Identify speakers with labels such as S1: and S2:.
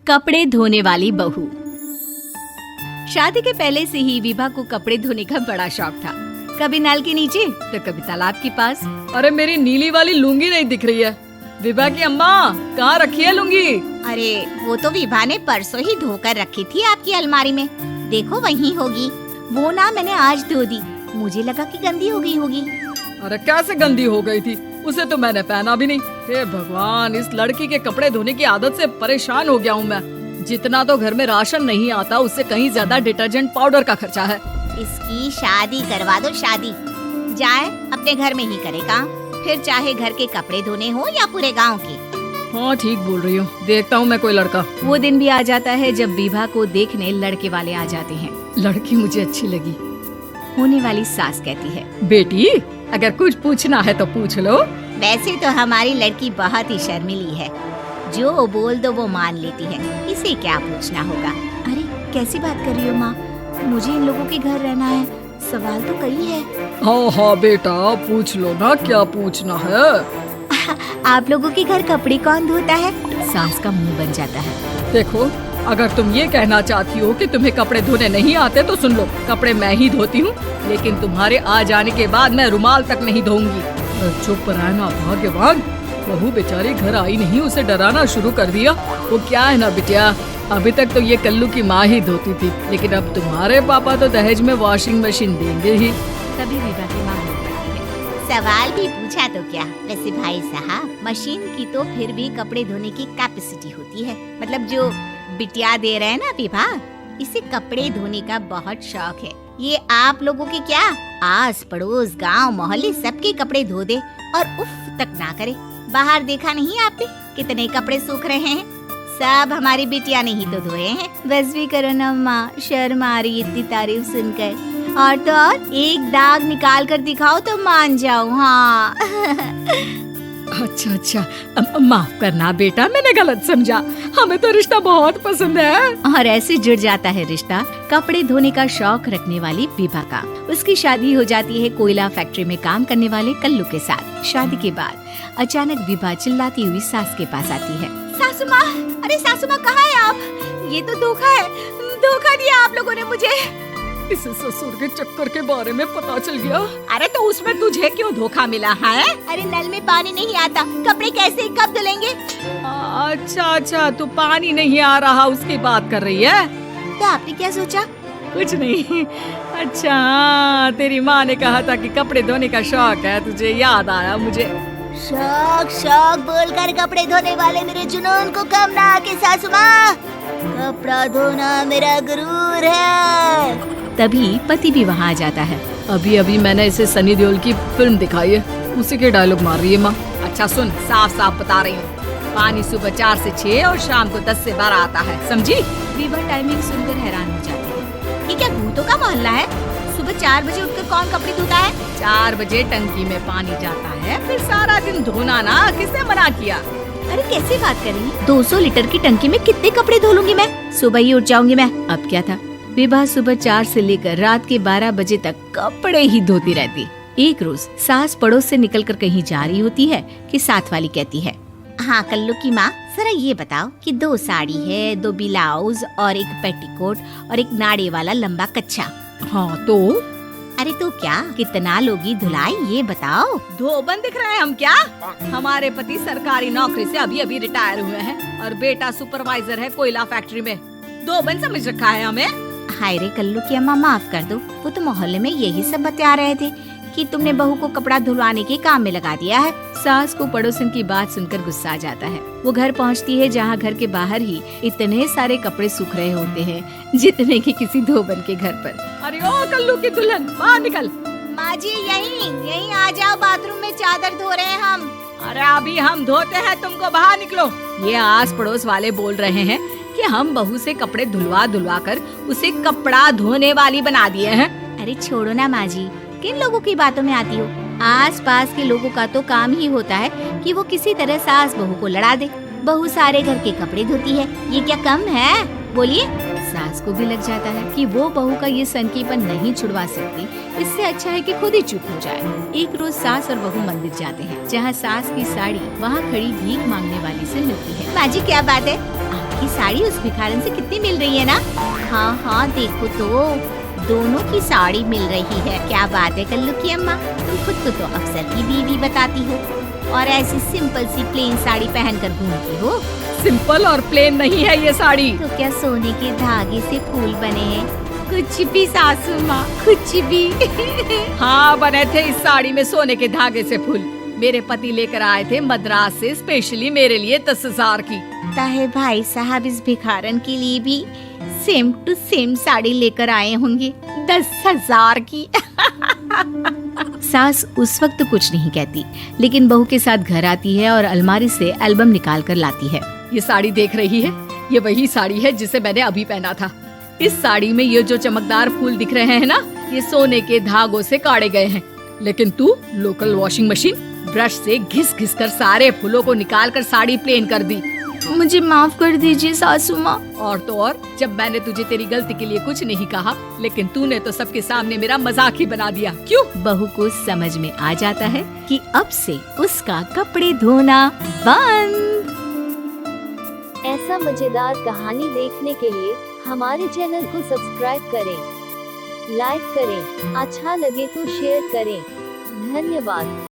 S1: कपड़े धोने वाली बहू। शादी के पहले से ही विभा को कपड़े धोने का बड़ा शौक था। कभी नल के नीचे तो कभी तालाब के पास।
S2: अरे मेरी नीली वाली लुंगी नहीं दिख रही है। विभा की अम्मा कहाँ रखी है लुंगी?
S3: अरे वो तो विभा ने परसों ही धोकर रखी थी आपकी अलमारी में। देखो वहीं होगी। वो ना मैंने आज धो दी, मुझे लगा कि गंदी हो गई होगी।
S2: अरे कैसे गंदी हो गई थी? उसे तो मैंने पहना भी नहीं। हे भगवान, इस लड़की के कपड़े धोने की आदत से परेशान हो गया हूँ मैं। जितना तो घर में राशन नहीं आता, उससे कहीं ज्यादा डिटर्जेंट पाउडर का खर्चा है।
S3: इसकी शादी करवा दो, शादी जाए अपने घर में ही करे काम, फिर चाहे घर के कपड़े धोने हो या पूरे गांव के।
S2: हाँ ठीक बोल रही हूँ, देखता हूँ मैं कोई लड़का।
S1: वो दिन भी आ जाता है जब विभा को देखने लड़के वाले आ जाते हैं।
S2: लड़की मुझे अच्छी लगी।
S1: होने वाली सास कहती है,
S2: बेटी अगर कुछ पूछना है तो पूछ लो।
S3: वैसे तो हमारी लड़की बहुत ही शर्मीली है, जो बोल दो वो मान लेती है, इसे क्या पूछना होगा।
S1: अरे कैसी बात कर रही हो माँ, मुझे इन लोगों के घर रहना है, सवाल तो कई है।
S2: हाँ हाँ बेटा पूछ लो ना, क्या पूछना है।
S1: आप लोगों के घर कपड़े कौन धोता है? सास का मुंह बन जाता है।
S2: देखो अगर तुम ये कहना चाहती हो कि तुम्हें कपड़े धोने नहीं आते तो सुन लो, कपड़े मैं ही धोती हूँ, लेकिन तुम्हारे आ जाने के बाद मैं रुमाल तक नहीं धोऊंगी। चुप रहना भाग्यवान। बहू बेचारी घर आई नहीं, उसे डराना शुरू कर दिया। वो क्या है ना बिटिया, अभी तक तो ये कल्लू की माँ ही धोती थी, लेकिन अब तुम्हारे पापा तो दहेज में वॉशिंग मशीन देंगे ही।
S1: तभी विभा की माँ बोलती है,
S3: सवाल भी पूछा तो क्या। वैसे भाई साहब, मशीन की तो फिर भी कपड़े धोने की कैपेसिटी होती है। मतलब जो बिटिया दे रहे हैं ना विभा, इसे कपड़े धोने का बहुत शौक है। ये आप लोगों के क्या, आस पड़ोस गांव मोहल्ले सबके कपड़े धो दे और उफ तक ना करे। बाहर देखा नहीं आपने कितने कपड़े सूख रहे हैं? सब हमारी बिटिया ने ही तो धोए हैं।
S1: बस भी करो ना माँ, शर्म आ रही इतनी तारीफ सुनकर। और तो और एक दाग निकाल कर दिखाओ तो मान जाओ। हाँ
S2: अच्छा अच्छा, माफ करना बेटा, मैंने गलत समझा। हमें तो रिश्ता बहुत पसंद है।
S1: और ऐसे जुड़ जाता है रिश्ता कपड़े धोने का शौक रखने वाली विभा का। उसकी शादी हो जाती है कोयला फैक्ट्री में काम करने वाले कल्लू के साथ। शादी के बाद अचानक विभा चिल्लाती हुई सास के पास आती है।
S3: सासू माँ, अरे सासू माँ कहाँ है आप? ये तो धोखा है, धोखा दिया आप लोगों ने मुझे।
S2: इसे ससुर के चक्कर के बारे में पता चल गया।
S3: अरे तो उसमें तुझे क्यों धोखा मिला है? अरे नल में पानी नहीं आता, कपड़े कैसे कब धुलेंगे?
S2: अच्छा अच्छा, तू पानी नहीं आ रहा उसकी बात कर रही है?
S3: तो आपने क्या सोचा?
S2: कुछ नहीं। अच्छा हाँ, तेरी माँ ने कहा था कि कपड़े धोने का शौक है तुझे, याद आया मुझे।
S3: शौक शौक बोलकर कपड़े धोने वाले मेरे जुनून को कम ना आके सासू माँ, कपड़ा धोना मेरा गुरूर है।
S1: तभी पति भी वहाँ आ जाता है।
S2: अभी अभी मैंने इसे सनी देओल की फिल्म दिखाई है, उसी के डायलॉग मार रही है माँ। अच्छा सुन, साफ साफ बता रही हूँ, पानी सुबह 4 से 6 और शाम को 10 से 12 आता है, समझी?
S1: विभा टाइमिंग सुनकर हैरान हो जाती है।
S3: ये क्या भूतों का मोहल्ला है? सुबह 4 बजे उठकर कौन कपड़े धोता है?
S2: 4 बजे टंकी में पानी जाता है, फिर सारा दिन धोना ना, किसने मना किया?
S1: अरे कैसी बात कर रही है? 200 लीटर की टंकी में कितने कपड़े धो लूंगी मैं? सुबह ही उठ जाऊंगी मैं। अब क्या था, विभा सुबह 4 से लेकर रात के 12 बजे तक कपड़े ही धोती रहती। एक रोज सास पड़ोस से निकलकर कहीं जा रही होती है कि साथ वाली कहती है,
S3: हाँ कल्लू की माँ, जरा ये बताओ कि 2 साड़ी है, 2 ब्लाउज और एक पेटीकोट और एक नाड़े वाला लंबा कच्छा।
S2: हाँ तो?
S3: अरे तो क्या, कितना लोगी धुलाई ये बताओ।
S2: धोबन दिख रहे हैं हम क्या? हमारे पति सरकारी नौकरी से अभी अभी रिटायर हुए हैं और बेटा सुपरवाइजर है कोयला फैक्ट्री में। धोबन समझ रखा है हमें।
S3: हाय रे कल्लू की अम्मा, माफ कर दो, वो तो मोहल्ले में यही सब बता रहे थे कि तुमने बहू को कपड़ा धुलवाने के काम में लगा दिया है।
S1: सास को पड़ोसन की बात सुनकर गुस्सा आ जाता है। वो घर पहुंचती है जहां घर के बाहर ही इतने सारे कपड़े सूख रहे होते हैं जितने कि किसी धोबन के घर पर।
S2: अरे ओ कल्लू की दुल्हन, बाहर निकल।
S3: माँ जी यहीं आ जाओ, बाथरूम में चादर धो रहे हैं हम।
S2: अरे अभी हम धोते हैं, तुमको बाहर निकलो। ये आस पड़ोस वाले बोल रहे हैं कि हम बहू से कपड़े धुलवा कर उसे कपड़ा धोने वाली बना दिए हैं।
S1: अरे छोड़ो ना माँ जी, किन लोगों की बातों में आती हो? आस पास के लोगों का तो काम ही होता है कि वो किसी तरह सास बहू को लड़ा दे। बहू सारे घर के कपड़े धोती है, ये क्या कम है? बोलिए। सास को भी लग जाता है कि वो बहू का ये सनकीपन नहीं छुड़वा सकती, इससे अच्छा है कि खुद ही चुप हो जाए। एक रोज सास और बहू मंदिर जाते हैं, जहाँ सास की साड़ी वहाँ खड़ी भीख मांगने वाली से मिलती है।
S3: माँ जी क्या बात है?
S1: आप
S3: आपकी साड़ी उस भिखारन से कितनी मिल रही है ना? हाँ हाँ देखो तो, दोनों की साड़ी मिल रही है। क्या बात है कल्लू की अम्मा, तुम खुद को तो अफसर की बीवी बताती हो और ऐसी सिंपल सी प्लेन साड़ी पहनकर घूमती हो।
S2: सिंपल और प्लेन नहीं है ये साड़ी।
S3: तो क्या सोने के धागे से फूल बने हैं? कुछ भी सासू माँ, कुछ भी।
S2: हाँ बने थे इस साड़ी में सोने के धागे से फूल। मेरे पति लेकर आए थे मद्रास से स्पेशली मेरे लिए 10,000 की।
S3: ताहे भाई साहब इस भिखारन के लिए भी सेम टू सेम साड़ी लेकर आए होंगे 10,000 की।
S1: सास उस वक्त तो कुछ नहीं कहती, लेकिन बहू के साथ घर आती है और अलमारी से एल्बम निकाल कर लाती है।
S2: ये साड़ी देख रही है, ये वही साड़ी है जिसे मैंने अभी पहना था। इस साड़ी में ये जो चमकदार फूल दिख रहे हैं ना, ये सोने के धागों से काढ़े गए हैं। लेकिन तू लोकल वॉशिंग मशीन ब्रश से घिस घिस कर सारे फूलों को निकाल कर साड़ी प्लेन कर दी।
S1: मुझे माफ कर दीजिए सासू माँ।
S2: और तो और, जब मैंने तुझे तेरी गलती के लिए कुछ नहीं कहा, लेकिन तूने तो सबके सामने मेरा मजाक ही बना दिया। क्यों?
S1: बहू को समझ में आ जाता है कि अब से उसका कपड़े धोना बंद।
S4: ऐसा मजेदार कहानी देखने के लिए हमारे चैनल को सब्सक्राइब करें, लाइक करें, अच्छा लगे तो शेयर करें। धन्यवाद।